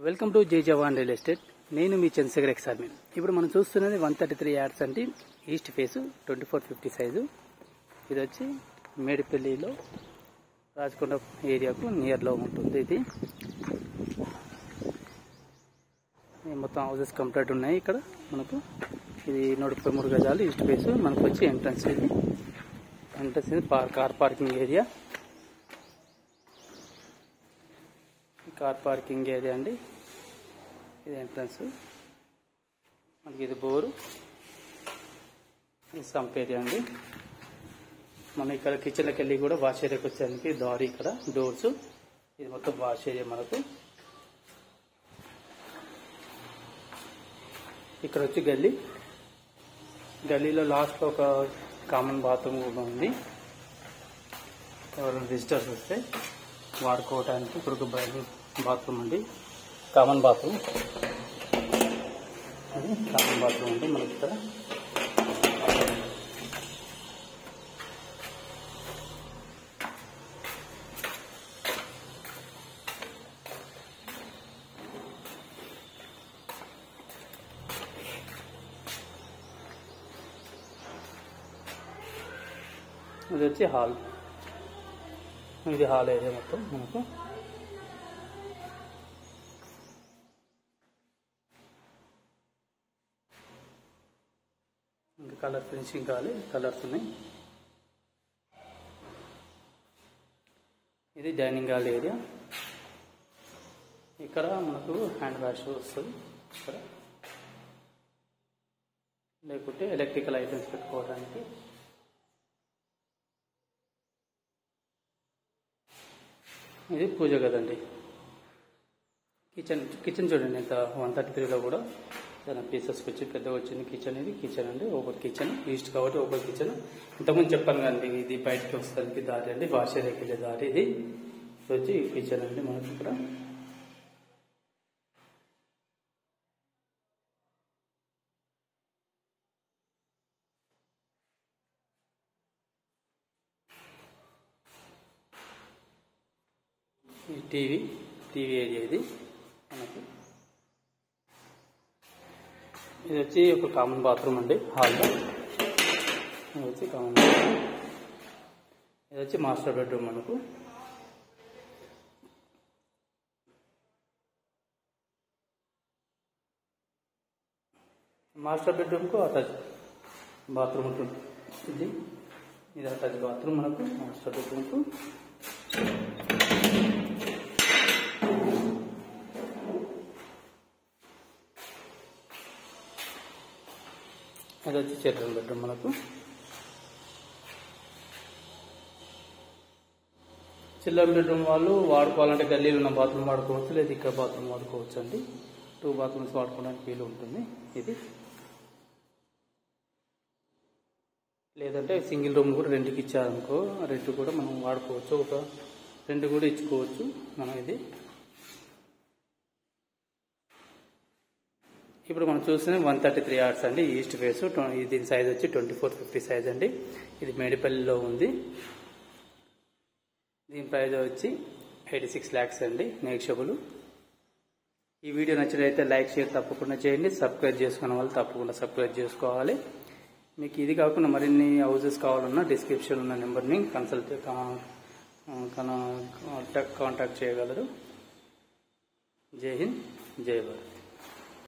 Welcome to జై జవాన్ real estate. నేను మీ చంద్రశేఖర్ ఎక్సార్మి. ఇప్పుడు మనం చూస్తున్నది 133 యార్డ్స్ అంటే ఈస్ట్ ఫేస్ 2450 సైజు. ఇది వచ్చి మేడిపల్లిలో రాజకొండ ఏరియాకు నియర్లో ఉంటుంది. ఇది మొత్తం హౌసెస్ కంప్లీట్ ఉన్నాయి. ఇక్కడ మనకు ఇది 133 గజాలు ఈస్ట్ ఫేస్. మనకు వచ్చి ఎంట్రన్స్ ఇది car parking area. Car parking area అండి. ఇది ఎంట్రన్స్. మనకి ఇది బోరు, ఇది సంప్ ఏరియా అండి. మనం ఇక్కడ కిచెన్లోకి వెళ్ళి కూడా వాష్ ఏరియాకి వచ్చేందుకు దారి, ఇక్కడ డోర్స్. ఇది మొత్తం వాష్ ఏరియా. మనకు ఇక్కడ వచ్చి గల్లీలో లాస్ట్లో ఒక కామన్ బాత్రూమ్ కూడా ఉంది. ఎవరైనా విజిటర్స్ వస్తే వాడుకోవడానికి ఇప్పుడు ఒక బాత్రూమ్ అండి, కామన్ బాత్రూమ్. అది కామన్ బాత్రూమ్ అండి మనకి ఇక్కడ. ఇది వచ్చి హాల్. ఇది హాల్ ఏరియా మొత్తం మనకు. ఇంకా కలర్ ఫినిషింగ్ కావాలి, కలర్స్ ఉన్నాయి. ఇది డైనింగ్ హాల్ ఏరియా. ఇక్కడ మనకు హ్యాండ్ వాష్ వస్తుంది ఇక్కడ, లేకుంటే ఎలక్ట్రికల్ ఐటమ్స్ పెట్టుకోవడానికి. ఇది పూజ గదండి. కిచెన్ చూడండి ఎంత 133లో కూడా చాలా పీసెస్ వచ్చి పెద్దగా వచ్చింది కిచెన్. ఇది కిచెన్ అండి, ఓపెన్ కిచెన్. ఈస్ట్ కాబట్టి ఓపెన్ కిచెన్. ఇంతకుముందు చెప్పాను కదండి, ఇది బయటకి వస్తానికి దారి అండి, వాష్ ఏరియాకి వెళ్ళే దారి. ఇది వచ్చి కిచెన్ అండి మనకి ఇక్కడ. టీవీ ఏరియా ఇది మనకు. ఇది వచ్చి ఒక కామన్ బాత్రూమ్ అండి హాల్లో. ఇది వచ్చి కామన్ బాత్రూమ్. ఇది వచ్చి మాస్టర్ బెడ్రూమ్ మనకు. మాస్టర్ బెడ్రూమ్కు అటాచ్ బాత్రూమ్ ఉంటుంది. ఇది అటాచ్ బాత్రూమ్ మనకు మాస్టర్ బెడ్రూమ్కు. అది వచ్చి చిల్డ్రన్ బెడ్రూమ్ మనకు. చిల్డ్రన్ బెడ్రూమ్ వాళ్ళు వాడుకోవాలంటే గల్లీలో ఉన్న బాత్రూమ్ వాడుకోవచ్చు, లేదా ఇక్కడ బాత్రూమ్ వాడుకోవచ్చు అండి. 2 బాత్రూమ్స్ వాడుకోవడానికి వీలు ఉంటుంది. ఇది లేదంటే సింగిల్ రూమ్ కూడా రెంట్కి ఇచ్చారనుకో, రెంట్ కూడా మనం వాడుకోవచ్చు. ఒక రెంట్ కూడా ఇచ్చుకోవచ్చు మనం. ఇది ఇప్పుడు మనం చూసిన 133 యార్డ్స్ అండి ఈస్ట్ ఫేస్. దీని సైజ్ వచ్చి 2450 సైజ్ అండి. ఇది మేడిపల్లిలో ఉంది. దీని ప్రైజ్ వచ్చి 86 lakhs అండి, నెగోషియబుల్. ఈ వీడియో నచ్చినట్లయితే లైక్, షేర్ తప్పకుండా చేయండి. సబ్స్క్రైబ్ చేసుకున్న వాళ్ళు తప్పకుండా సబ్స్క్రైబ్ చేసుకోవాలి. మీకు ఇది కాకుండా మరిన్ని హౌసెస్ కావాలన్నా డిస్క్రిప్షన్ ఉన్న నెంబర్ని కాంటాక్ట్ చేయగలరు. జై హింద్, జై భారత్.